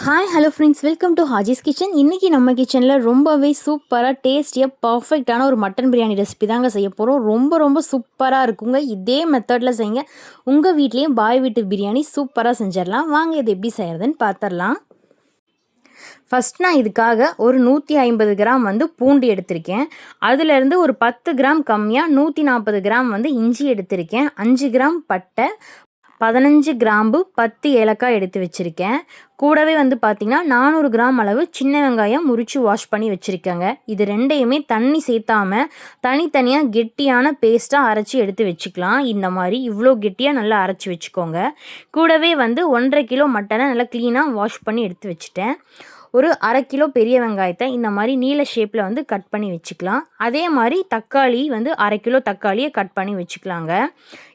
Hi hello friends, welcome to Haji's kitchen. இன்றைக்கி நம்ம கிச்சனில் ரொம்பவே சூப்பராக டேஸ்டியாக பர்ஃபெக்டான ஒரு மட்டன் பிரியாணி ரெசிபி தாங்க செய்ய போகிறோம். ரொம்ப ரொம்ப சூப்பராக இருக்குங்க. இதே மெத்தடில் செய்யுங்க, உங்கள் வீட்லேயும் பாய் வீட்டு பிரியாணி சூப்பராக செஞ்சிடலாம். வாங்க இது எப்படி செய்கிறதுன்னு பார்த்துடலாம். ஃபஸ்ட் நான் இதுக்காக ஒரு 150 கிராம் பூண்டு எடுத்திருக்கேன். அதுலேருந்து ஒரு 10 கிராம் கம்மியாக 140 கிராம் இஞ்சி எடுத்திருக்கேன். 5 கிராம் பட்டை, 15 கிராம்பு, 10 ஏலக்காய் எடுத்து வச்சுருக்கேன். கூடவே பார்த்திங்கன்னா 400 கிராம் அளவு சின்ன வெங்காயம் முறித்து வாஷ் பண்ணி வச்சுருக்கேங்க. இது ரெண்டையுமே தண்ணி சேர்த்தாமல் தனித்தனியாக கெட்டியான பேஸ்ட்டாக அரைச்சி எடுத்து வச்சுக்கலாம். இந்த மாதிரி இவ்வளோ கெட்டியாக நல்லா அரைச்சி வச்சுக்கோங்க. கூடவே 1.5 கிலோ மட்டனை நல்லா க்ளீனாக வாஷ் பண்ணி எடுத்து வச்சுட்டேன். ஒரு 1/2 கிலோ பெரிய வெங்காயத்தை இந்த மாதிரி நீல ஷேப்பில் கட் பண்ணி வச்சுக்கலாம். அதே மாதிரி தக்காளி 1/2 கிலோ தக்காளியை கட் பண்ணி வச்சுக்கலாங்க.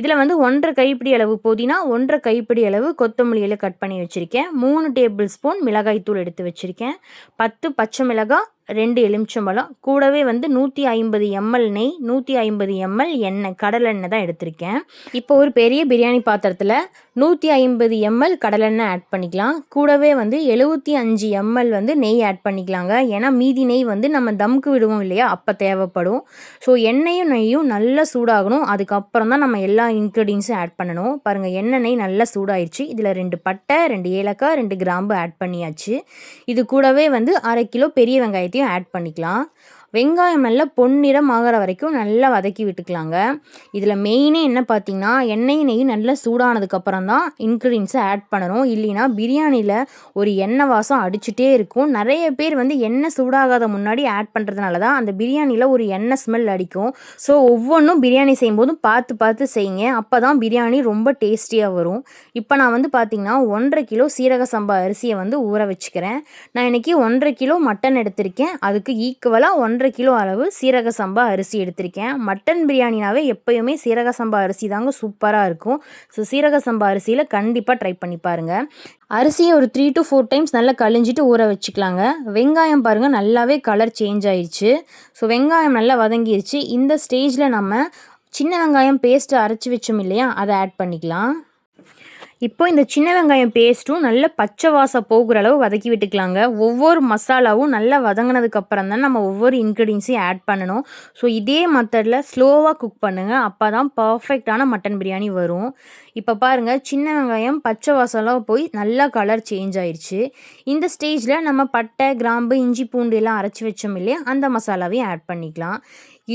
இதில் 1.5 கைப்பிடி அளவு புதினா, 1.5 கைப்பிடி அளவு கொத்தமல்லியில கட் பண்ணி வச்சுருக்கேன். 3 டேபிள் ஸ்பூன் மிளகாய்த்தூள் எடுத்து வச்சுருக்கேன். 10 பச்சை மிளகாய், 2 எலுமிச்சம்பழம், கூடவே 150 ml நெய், 150 ml எண்ணெய், கடலெண்ணெய் தான் எடுத்திருக்கேன். இப்போ ஒரு பெரிய பிரியாணி பாத்திரத்தில் 150 ml கடலெண்ணெய் ஆட் பண்ணிக்கலாம். கூடவே 75 ml நெய் ஆட் பண்ணிக்கலாங்க. ஏன்னா மீதி நெய் நம்ம தம்க்கு விடுவோம் இல்லையா, அப்போ தேவைப்படும். ஸோ எண்ணெயும் நெய்யும் நல்லா சூடாகணும். அதுக்கப்புறம் தான் நம்ம எல்லா இன்க்ரீடியன்ஸும் ஆட் பண்ணணும். பாருங்கள், எண்ணெய் நல்லா சூடாயிடுச்சு. இதில் 2 பட்டை, 2 ஏலக்காய், 2 கிராம்பு ஆட் பண்ணியாச்சு. இது கூடவே 1/2 கிலோ பெரிய வெங்காயத்தையும் ஆட் பண்ணிக்கலாம். வெங்காயம் நல்லா பொன்னிறம் ஆகிற வரைக்கும் நல்லா வதக்கி விட்டுக்கலாங்க. இதில் மெயினே என்ன பார்த்தீங்கன்னா, எண்ணெய் நெய் நல்லா சூடானதுக்கப்புறம் தான் இன்க்ரீடியன்ஸை ஆட் பண்ணணும். இல்லைன்னா பிரியாணியில் ஒரு எண்ணெய் வாசம் அடிச்சுட்டே இருக்கும். நிறைய பேர் எண்ணெய் சூடாகாத முன்னாடி ஆட் பண்ணுறதுனால தான் அந்த பிரியாணியில் ஒரு எண்ணெய் ஸ்மெல் அடிக்கும். ஸோ ஒவ்வொன்றும் பிரியாணி செய்யும்போதும் பார்த்து பார்த்து செய்யுங்க. அப்போ தான் பிரியாணி ரொம்ப டேஸ்டியாக வரும். இப்போ நான் பார்த்தீங்கன்னா 1.5 கிலோ சீரக சம்பா அரிசியை ஊற வச்சுக்கிறேன். நான் இன்றைக்கி 1.5 கிலோ மட்டன் எடுத்திருக்கேன். அதுக்கு ஈக்குவலாக 1.5 கிலோ அளவு சீரக சம்பா அரிசி எடுத்திருக்கேன். மட்டன் பிரியாணினாவே எப்பயுமே சீரக சம்பா அரிசி தாங்க சூப்பராக இருக்கும். ஸோ சீரக சம்பா அரிசியில் கண்டிப்பாக ட்ரை பண்ணி பாருங்கள். அரிசியை ஒரு 3 to 4 டைம்ஸ் நல்லா கழிஞ்சிட்டு ஊற வச்சுக்கலாங்க. வெங்காயம் பாருங்கள், நல்லாவே கலர் சேஞ்ச் ஆயிடுச்சு. ஸோ வெங்காயம் நல்லா வதங்கிடுச்சு. இந்த ஸ்டேஜில் நம்ம சின்ன வெங்காயம் பேஸ்ட்டு அரைச்சி வச்சோம் இல்லையா, அதை ஆட் பண்ணிக்கலாம். இப்போ இந்த சின்ன வெங்காயம் பேஸ்ட்டும் நல்ல பச்சை வாசம் போகிற அளவு வதக்கி விட்டுக்கலாங்க. ஒவ்வொரு மசாலாவும் நல்லா வதங்கினதுக்கப்புறம் தான் நம்ம ஒவ்வொரு இன்க்ரீடியன்ஸையும் ஆட் பண்ணணும். ஸோ இதே மெத்தடில் ஸ்லோவாக குக் பண்ணுங்கள். அப்போ தான் பர்ஃபெக்டான மட்டன் பிரியாணி வரும். இப்போ பாருங்கள், சின்ன வெங்காயம் பச்சை வாசம்லாம் போய் நல்லா கலர் சேஞ்ச் ஆயிடுச்சு. இந்த ஸ்டேஜில் நம்ம பட்டை, கிராம்பு, இஞ்சி, பூண்டு எல்லாம் அரைச்சி வச்சோம் இல்லையா, அந்த மசாலாவையும் ஆட் பண்ணிக்கலாம்.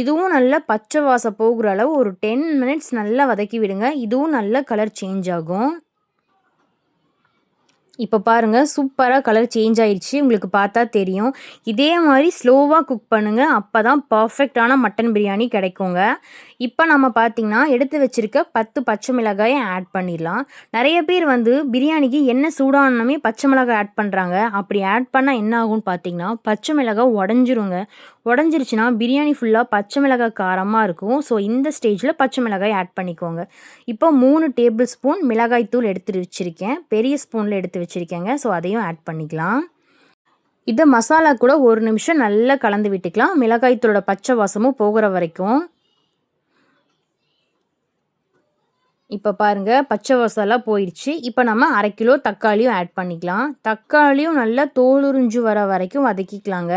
இதுவும் நல்லா பச்சை வாசம் போகிற அளவு ஒரு 10 மினிட்ஸ் நல்லா வதக்கி விடுங்க. இதுவும் நல்ல கலர் சேஞ்ச் ஆகும். இப்போ பாருங்கள், சூப்பராக கலர் சேஞ்ச் ஆயிடுச்சு. உங்களுக்கு பார்த்தா தெரியும். இதே மாதிரி ஸ்லோவாக குக் பண்ணுங்கள். அப்போ தான் பர்ஃபெக்டான மட்டன் பிரியாணி கிடைக்குங்க. இப்போ நம்ம பார்த்திங்கன்னா எடுத்து வச்சுருக்க 10 பச்சை மிளகாயை ஆட் பண்ணிடலாம். நிறைய பேர் பிரியாணிக்கு எண்ணெய் சூடானமே பச்சை மிளகாய் ஆட் பண்ணுறாங்க. அப்படி ஆட் பண்ணால் என்ன ஆகும்னு பார்த்தீங்கன்னா, பச்சை மிளகாய் உடஞ்சிருங்க. உடஞ்சிருச்சுன்னா பிரியாணி ஃபுல்லாக பச்சை மிளகாய் காரமாக இருக்கும். ஸோ இந்த ஸ்டேஜில் பச்சை மிளகாய் ஆட் பண்ணிக்கோங்க. இப்போ 3 டேபிள் ஸ்பூன் மிளகாய் தூள் எடுத்து வச்சுருக்கேன். பெரிய ஸ்பூனில் எடுத்து வச்சுருக்கேங்க. ஸோ அதையும் ஆட் பண்ணிக்கலாம். இதை மசாலா கூட 1 நிமிஷம் நல்லா கலந்து விட்டுக்கலாம், மிளகாய் தூளோட பச்சை வாசமும் போகிற வரைக்கும். இப்போ பாருங்கள், பச்சை வாசம்லாம் போயிடுச்சு. இப்போ நம்ம 1/2 கிலோ தக்காளியும் ஆட் பண்ணிக்கலாம். தக்காளியும் நல்லா தோலுரிஞ்சு வர வரைக்கும் வதக்கிக்கலாங்க.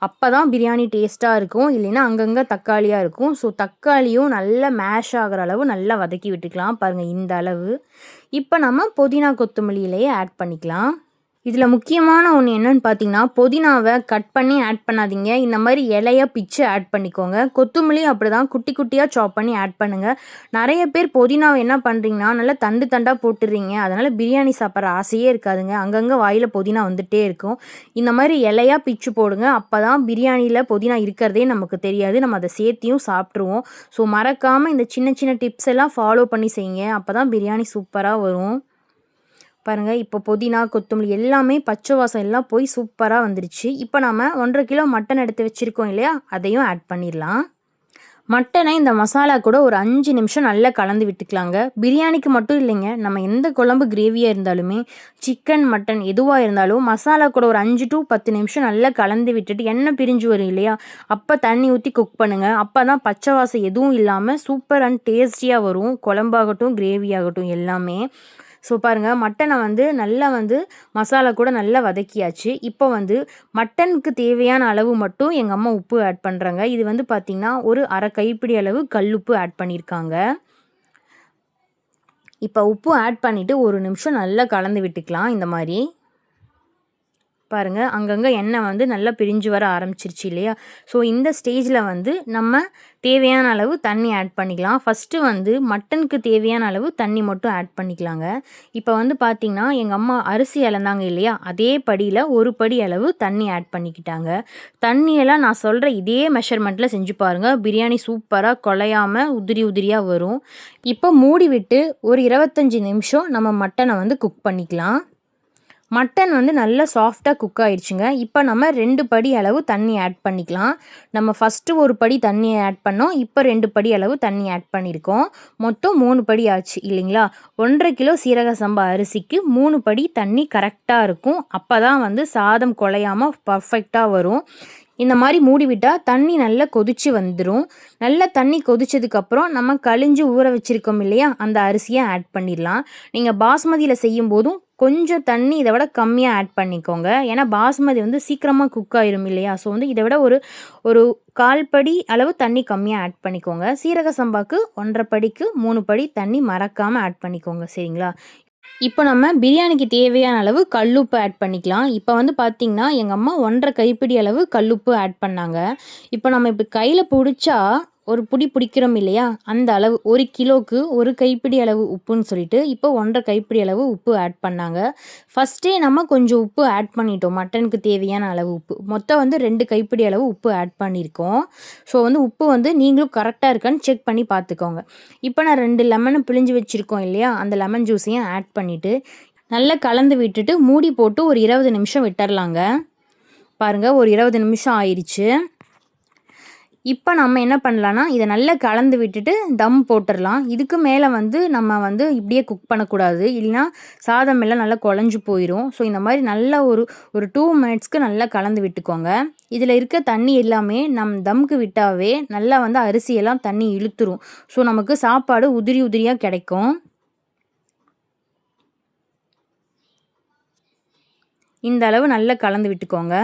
அப்போ தான் பிரியாணி டேஸ்ட்டாக இருக்கும். இல்லைன்னா அங்கங்கே தக்காளியாக இருக்கும். ஸோ தக்காளியும் நல்லா மேஷ் ஆகிற அளவு நல்லா வதக்கி விட்டுக்கலாம். பாருங்கள், இந்த அளவு. இப்போ நம்ம புதினா கொத்தமல்லியிலேயே ஆட் பண்ணிக்கலாம். இதில் முக்கியமான ஒன்று என்னென்னு பார்த்தீங்கன்னா, புதினாவை கட் பண்ணி ஆட் பண்ணாதீங்க. இந்த மாதிரி இலையாக பிச்சு ஆட் பண்ணிக்கோங்க. கொத்தமல்லி அப்படி தான் குட்டி குட்டியாக சாப் பண்ணி ஆட் பண்ணுங்கள். நிறைய பேர் புதினாவை என்ன பண்ணுறீங்கன்னா, நல்லா தண்டு தண்டாக போட்டுடுறீங்க. அதனால் பிரியாணி சாப்பிட்ற ஆசையே இருக்காதுங்க. அங்கங்கே வாயில் புதினா வந்துகிட்டே இருக்கும். இந்த மாதிரி இலையாக பிச்சு போடுங்க. அப்போ தான் பிரியாணியில் புதினா இருக்கிறதே நமக்கு தெரியாது. நம்ம அதை சேர்த்தியும் சாப்பிட்ருவோம். ஸோ மறக்காமல் இந்த சின்ன சின்ன டிப்ஸ் எல்லாம் ஃபாலோ பண்ணி செய்யுங்க. அப்போ தான் பிரியாணி சூப்பராக வரும். பாருங்கள், இப்போ புதினா, கொத்தமல்லி எல்லாமே பச்சை வாசம் எல்லாம் போய் சூப்பராக வந்துருச்சு. இப்போ நம்ம 1.5 கிலோ மட்டன் எடுத்து வச்சுருக்கோம் இல்லையா, அதையும் ஆட் பண்ணிடலாம். மட்டனை இந்த மசாலா கூட ஒரு 5 நிமிஷம் நல்லா கலந்து விட்டுக்கலாங்க. பிரியாணிக்கு மட்டும் இல்லைங்க, நம்ம எந்த குழம்பு கிரேவியாக இருந்தாலுமே, சிக்கன், மட்டன் எதுவாக இருந்தாலும் மசாலா கூட ஒரு 5 to 10 நிமிஷம் நல்லா கலந்து விட்டுட்டு எண்ணெய் பிரிஞ்சு வரும் இல்லையா, அப்போ தண்ணி ஊற்றி குக் பண்ணுங்கள். அப்போ தான் பச்சை வாசம் எதுவும் இல்லாமல் சூப்பர் அண்ட் டேஸ்டியாக வரும். குழம்பாகட்டும், கிரேவி ஆகட்டும் எல்லாமே. ஸோ பாருங்கள், மட்டனை வந்து நல்லா வந்து மசாலா கூட நல்லா வதக்கியாச்சு. இப்போ வந்து மட்டனுக்கு தேவையான அளவு மட்டும் எங்கள் அம்மா உப்பு ஆட் பண்ணுறாங்க. இது வந்து பார்த்திங்கன்னா ஒரு அரை கைப்பிடி அளவு கல்லுப்பு ஆட் பண்ணியிருக்காங்க. இப்போ உப்பு ஆட் பண்ணிவிட்டு ஒரு நிமிஷம் நல்லா கலந்து விட்டுக்கலாம். இந்த மாதிரி பாருங்கள், அங்கங்கே எண்ணெய் வந்து நல்லா பிரிஞ்சு வர ஆரம்பிச்சிருச்சு இல்லையா? ஸோ இந்த ஸ்டேஜில் வந்து நம்ம தேவையான அளவு தண்ணி ஆட் பண்ணிக்கலாம். ஃபஸ்ட்டு வந்து மட்டனுக்கு தேவையான அளவு தண்ணி மட்டும் ஆட் பண்ணிக்கலாங்க. இப்போ வந்து பார்த்திங்கன்னா எங்கள் அம்மா அரிசி அளந்தாங்க இல்லையா, அதே படியில் ஒரு படி அளவு தண்ணி ஆட் பண்ணிக்கிட்டாங்க. தண்ணியெல்லாம் நான் சொல்கிற இதே மெஷர்மெண்ட்டில் செஞ்சு பாருங்கள். பிரியாணி சூப்பராக குலையாமல் உதிரி உதிரியாக வரும். இப்போ மூடி விட்டு ஒரு 25 நிமிஷம் நம்ம மட்டனை வந்து குக் பண்ணிக்கலாம். மட்டன் வந்து நல்லா சாஃப்டாக குக் ஆயிடுச்சுங்க. இப்போ நம்ம 2 படி அளவு தண்ணி ஆட் பண்ணிக்கலாம். நம்ம ஃபஸ்ட்டு ஒரு படி தண்ணி ஆட் பண்ணோம், இப்போ 2 படி அளவு தண்ணி ஆட் பண்ணியிருக்கோம். மொத்தம் 3 படி ஆச்சு இல்லைங்களா? 1.5 கிலோ சீரக சம்பா அரிசிக்கு 3 படி தண்ணி கரெக்டாக இருக்கும். அப்போ தான் வந்து சாதம் குலையாமல் பர்ஃபெக்டாக வரும். இந்த மாதிரி மூடி விட்டால் தண்ணி நல்லா கொதித்து வந்துடும். நல்லா தண்ணி கொதிச்சதுக்கப்புறம் நம்ம கழிஞ்சு ஊற வச்சுருக்கோம் இல்லையா, அந்த அரிசியை ஆட் பண்ணிடலாம். நீங்கள் பாஸ்மதியில் செய்யும் போதும் கொஞ்சம் தண்ணி இதை விட கம்மியாக ஆட் பண்ணிக்கோங்க. ஏன்னா பாஸ்மதி வந்து சீக்கிரமாக குக் ஆயிரும் இல்லையா? ஸோ வந்து இதை விட ஒரு 1/4 படி அளவு தண்ணி கம்மியாக ஆட் பண்ணிக்கோங்க. சீரக சம்பாவுக்கு 1.5 படிக்கு 3 படி தண்ணி மறக்காமல் ஆட் பண்ணிக்கோங்க. சரிங்களா? இப்போ நம்ம பிரியாணிக்கு தேவையான அளவு கல்லுப்பு ஆட் பண்ணிக்கலாம். இப்போ வந்து பார்த்திங்கன்னா எங்கள் அம்மா 1.5 கைப்பிடி அளவு கல்லுப்பு ஆட் பண்ணாங்க. இப்போ நம்ம இப்போ கையில் பிடிச்சா ஒரு பிடிக்கிறோம் இல்லையா, அந்த அளவு 1 கிலோவுக்கு 1 கைப்பிடி அளவு உப்புன்னு சொல்லிட்டு இப்போ 1.5 கைப்பிடி அளவு உப்பு ஆட் பண்ணாங்க. ஃபஸ்ட்டே நம்ம கொஞ்சம் உப்பு ஆட் பண்ணிட்டோம், மட்டனுக்கு தேவையான அளவு உப்பு. மொத்தம் வந்து 2 கைப்பிடி அளவு உப்பு ஆட் பண்ணியிருக்கோம். ஸோ வந்து உப்பு வந்து நீங்களும் கரெக்டாக இருக்கான்னு செக் பண்ணி பார்த்துக்கோங்க. இப்போ நான் 2 லெமனை பிழிஞ்சு வச்சுருக்கோம் இல்லையா, அந்த லெமன் ஜூஸையும் ஆட் பண்ணிவிட்டு நல்லா கலந்து விட்டுட்டு மூடி போட்டு ஒரு 20 நிமிஷம் விட்டுறலாங்க. பாருங்கள், ஒரு 20 நிமிஷம் ஆயிடுச்சு. இப்போ நம்ம என்ன பண்ணலான்னா, இதை நல்லா கலந்து விட்டுட்டு தம் போட்டுடலாம். இதுக்கு மேலே வந்து நம்ம வந்து இப்படியே குக் பண்ணக்கூடாது, இல்லைன்னா சாதம் எல்லாம் நல்லா குழஞ்சி போயிடும். ஸோ இந்த மாதிரி நல்லா ஒரு 2 மினிட்ஸ்க்கு நல்லா கலந்து விட்டுக்கோங்க. இதில் இருக்க தண்ணி எல்லாமே நம்ம தம்க்கு விட்டாவே நல்லா வந்து அரிசியெல்லாம் தண்ணி இழுத்துரும். ஸோ நமக்கு சாப்பாடு உதிரி உதிரியாக கிடைக்கும். இந்த அளவு நல்லா கலந்து விட்டுக்கோங்க.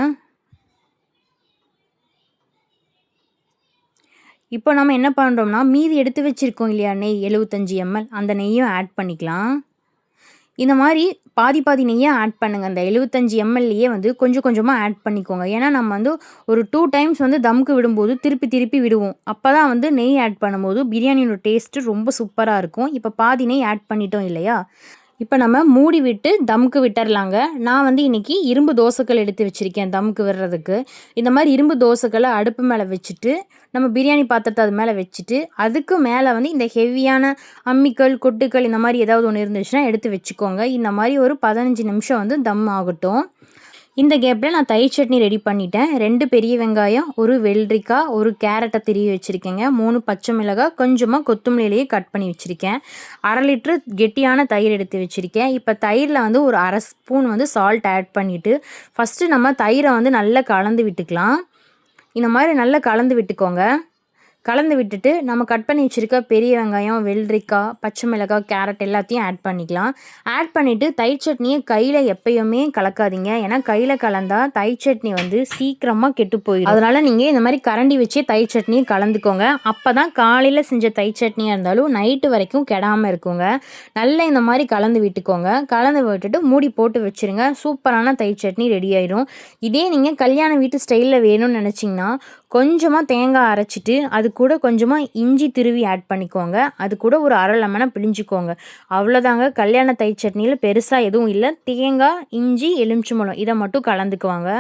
இப்போ நம்ம என்ன பண்ணுறோம்னா, மீதி எடுத்து வச்சுருக்கோம் இல்லையா நெய் 75 ml, அந்த நெய்யும் ஆட் பண்ணிக்கலாம். இந்த மாதிரி பாதி நெய்யாக ஆட் பண்ணுங்கள். அந்த 75 mlலையே வந்து கொஞ்சம் கொஞ்சமாக ஆட் பண்ணிக்கோங்க. ஏன்னா நம்ம வந்து ஒரு 2 டைம்ஸ் வந்து தம்க்கு விடும்போது திருப்பி விடுவோம். அப்போ தான் வந்து நெய் ஆட் பண்ணும்போது பிரியாணியோட டேஸ்ட்டு ரொம்ப சூப்பராக இருக்கும். இப்போ பாதி நெய் ஆட் பண்ணிட்டோம் இல்லையா, இப்போ நம்ம மூடி விட்டு தம்க்கு விட்டுறலாங்க. நான் வந்து இன்றைக்கி இரும்பு தோசைக்கல் எடுத்து வச்சுருக்கேன் தம்க்கு விடுறதுக்கு. இந்த மாதிரி இரும்பு தோசைக்கல்லை அடுப்பு மேலே வச்சுட்டு நம்ம பிரியாணி பாத்திரத்தை அது மேலே வச்சுட்டு அதுக்கு மேலே வந்து இந்த ஹெவியான அம்மிக்கல் கொட்டுக்கல் இந்த மாதிரி ஏதாவது ஒன்று இருந்துச்சுன்னா எடுத்து வச்சுக்கோங்க. இந்த மாதிரி ஒரு 15 நிமிஷம் வந்து தம் ஆகட்டும். இந்த கேப்பில் நான் தயிர் சட்னி ரெடி பண்ணிட்டேன். 2 பெரிய வெங்காயம், 1 வெள்ளரிக்காய், 1 கேரட்டை திருவி வச்சுருக்கேங்க, 3 பச்சை மிளகாய், கொஞ்சமாக கொத்தமல்லியிலேயே கட் பண்ணி வச்சுருக்கேன். 1/2 லிட்ரு கெட்டியான தயிர் எடுத்து வச்சுருக்கேன். இப்போ தயிரில் வந்து ஒரு 1/2 ஸ்பூன் வந்து சால்ட் ஆட் பண்ணிவிட்டு ஃபஸ்ட்டு நம்ம தயிரை வந்து நல்லா கலந்து விட்டுக்கலாம். இந்த மாதிரி நல்லா கலந்து விட்டுக்கோங்க. கலந்து விட்டுட்டு நம்ம கட் பண்ணி வச்சுருக்க பெரிய வெங்காயம், வெள்ளரிக்காய், பச்சை மிளகாய், கேரட் எல்லாத்தையும் ஆட் பண்ணிக்கலாம். ஆட் பண்ணிவிட்டு தயிர் சட்னியை கையில் எப்பயுமே கலக்காதீங்க. ஏன்னா கையில் கலந்தால் தயிர் சட்னி வந்து சீக்கிரமாக கெட்டு போயிடும். அதனால் நீங்கள் இந்த மாதிரி கரண்டி வச்சே தயிர் சட்னியை கலந்துக்கோங்க. அப்போ தான் காலையில் செஞ்ச தயிர் சட்னியாக இருந்தாலும் நைட்டு வரைக்கும் கெடாமல் இருக்குங்க. நல்லா இந்த மாதிரி கலந்து விட்டுக்கோங்க. கலந்து விட்டுட்டு மூடி போட்டு வச்சுருங்க. சூப்பரான தயிர் சட்னி ரெடி ஆயிடும். இதே நீங்கள் கல்யாண வீட்டு ஸ்டைலில் வேணும்னு நினச்சிங்கன்னா கொஞ்சமாக தேங்காய் அரைச்சிட்டு அது கூட கொஞ்சமாக இஞ்சி திருவி ஆட் பண்ணிக்கோங்க. அது கூட ஒரு 1/2 லெமனை பிழிஞ்சிக்கோங்க. அவ்வளோதாங்க. கல்யாண தயிர் சட்னியில் பெருசாக எதுவும் இல்லை. தேங்காய், இஞ்சி, எலுமிச்சம்பழம் இதை மட்டும் கலந்துக்குவாங்க.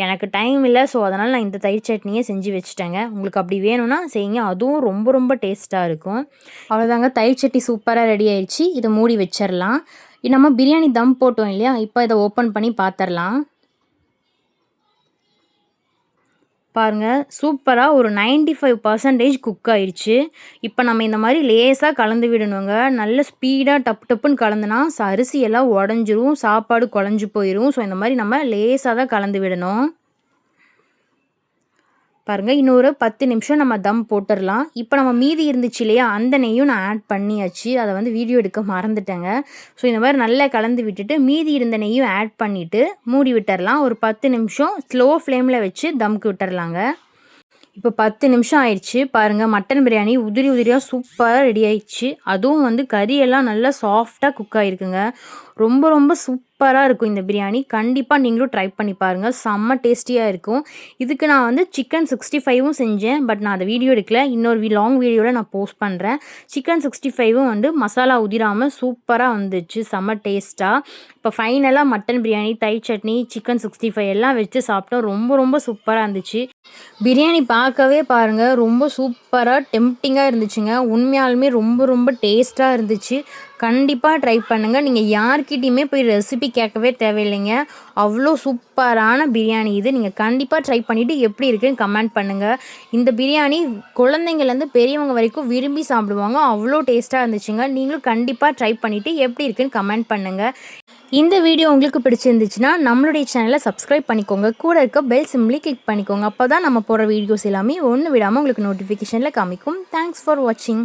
எனக்கு டைம் இல்லை, ஸோ அதனால் நான் இந்த தயிர் சட்னியை செஞ்சு வச்சுட்டேங்க. உங்களுக்கு அப்படி வேணும்னா செய்யுங்க, அதுவும் ரொம்ப டேஸ்ட்டாக இருக்கும். அவ்வளோதாங்க, தயிர் சட்னி சூப்பராக ரெடி ஆயிடுச்சு. இதை மூடி வச்சிடலாம். நம்ம பிரியாணி தம் போட்டோம் இல்லையா, இப்போ இதை ஓப்பன் பண்ணி பார்த்துடலாம். பாருங்கள், சூப்பராக ஒரு 95% குக் ஆயிடுச்சு. இப்போ நம்ம இந்த மாதிரி லேசாக கலந்து விடணுங்க. நல்ல ஸ்பீடாக டப்புன்னு கலந்துனா அரிசி எல்லாம் உடஞ்சிரும், சாப்பாடு குழஞ்சி போயிடும். ஸோ இந்த மாதிரி நம்ம லேசாக தான் கலந்து விடணும். பாருங்கள், இன்னொரு 10 நிமிஷம் நம்ம தம் போட்டுடலாம். இப்போ நம்ம மீதி இருந்துச்சு இல்லையா, அந்த நெய்யும் நான் ஆட் பண்ணியாச்சு. அதை வந்து வீடியோ எடுக்க மறந்துட்டேங்க. ஸோ இந்த மாதிரி நல்லா கலந்து விட்டுட்டு மீதி இருந்த நெய்யும் ஆட் பண்ணிவிட்டு மூடி விட்டுறலாம். ஒரு 10 நிமிஷம் ஸ்லோ ஃப்ளேமில் வச்சு தம்க்கு விட்டுறலாங்க. இப்போ 10 நிமிஷம் ஆயிடுச்சு. பாருங்கள், மட்டன் பிரியாணி உதிரி உதிரியாக சூப்பராக ரெடி ஆயிடுச்சு. அதுவும் வந்து கறியெல்லாம் நல்லா சாஃப்டாக குக் ஆகிருக்குங்க. ரொம்ப ரொம்ப சூப்பராக இருக்கும் இந்த பிரியாணி. கண்டிப்பாக நீங்களும் ட்ரை பண்ணி பாருங்கள். செம்ம டேஸ்டியாக இருக்கும். இதுக்கு நான் வந்து சிக்கன் 65ம் செஞ்சேன். பட் நான் அதை வீடியோ எடுக்கல. இன்னொரு லாங் வீடியோவில் நான் போஸ்ட் பண்ணுறேன். சிக்கன் 65ம் வந்து மசாலா உதிராமல் சூப்பராக வந்துச்சு, செம்ம டேஸ்ட்டாக. இப்போ ஃபைனலாக மட்டன் பிரியாணி, தயிர் சட்னி, சிக்கன் 65 எல்லாம் வச்சு சாப்பிட்டோம். ரொம்ப ரொம்ப சூப்பராக இருந்துச்சு. பிரியாணி பார்க்கவே பாருங்கள் ரொம்ப சூப்பராக டெம்ப்டிங்காக இருந்துச்சுங்க. உண்மையாலுமே ரொம்ப ரொம்ப டேஸ்ட்டாக இருந்துச்சு. கண்டிப்பாக ட்ரை பண்ணுங்கள். நீங்கள் யார்கிட்டையுமே போய் ரெசிபி கேட்கவே தேவையில்லைங்க. அவ்வளோ சூப்பரான பிரியாணி இது. நீங்கள் கண்டிப்பாக ட்ரை பண்ணிவிட்டு எப்படி இருக்குன்னு கமெண்ட் பண்ணுங்கள். இந்த பிரியாணி குழந்தைங்கள்லேருந்து பெரியவங்க வரைக்கும் விரும்பி சாப்பிடுவாங்க. அவ்வளோ டேஸ்ட்டாக இருந்துச்சுங்க. நீங்களும் கண்டிப்பாக ட்ரை பண்ணிவிட்டு எப்படி இருக்குன்னு கமெண்ட் பண்ணுங்கள். இந்த வீடியோ உங்களுக்கு பிடிச்சிருந்துச்சுன்னா நம்மளுடைய சேனலை சப்ஸ்கிரைப் பண்ணிக்கோங்க. கூட இருக்க பெல் சிம்பிளை கிளிக் பண்ணிக்கோங்க. அப்போ தான் நம்ம போடுற வீடியோஸ் எல்லாமே ஒன்று விடாமல் உங்களுக்கு நோட்டிஃபிகேஷனில் காமிக்கும். தேங்க்ஸ் ஃபார் வாட்சிங்.